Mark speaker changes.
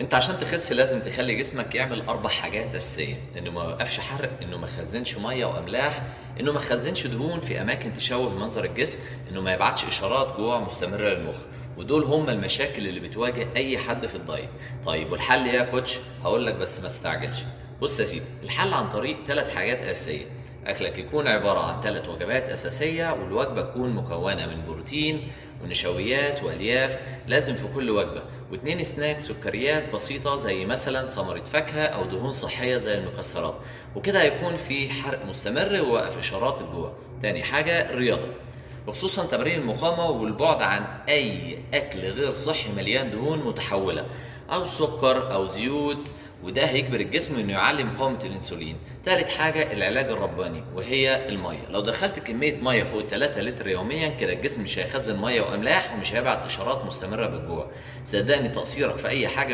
Speaker 1: انت عشان تخس لازم تخلي جسمك يعمل 4 حاجات اساسيه: انه ما يوقفش حرق، انه ما يخزنش ميه واملاح، انه ما يخزنش دهون في اماكن تشوه منظر الجسم، انه ما يبعتش اشارات جوع مستمره للمخ. ودول هم المشاكل اللي بتواجه اي حد في الدايت. طيب والحل ايه يا كوتش؟ هقول لك بس ما تستعجلش. بص يا سيدي، الحل عن طريق 3 حاجات اساسيه: اكلك يكون عباره عن 3 وجبات اساسيه، والوجبه تكون مكونه من بروتين ونشويات والياف لازم في كل وجبه، و2 سناك سكريات بسيطه زي مثلا ثمره فاكهه او دهون صحيه زي المكسرات. وكده هيكون في حرق مستمر ووقف اشارات الجوع. تاني حاجه الرياضه، وخصوصا تمارين المقاومه والبعد عن اي اكل غير صحي مليان دهون متحوله او سكر او زيوت، وده هيجبر الجسم انه يعلي مقاومه الانسولين. تالت حاجه العلاج الرباني وهي الميه. لو دخلت كميه ميه فوق 3 لتر يوميا كده الجسم مش هيخزن ميه واملاح ومش هيبعت اشارات مستمره بالجوع. صدقني تقصيرك في اي حاجه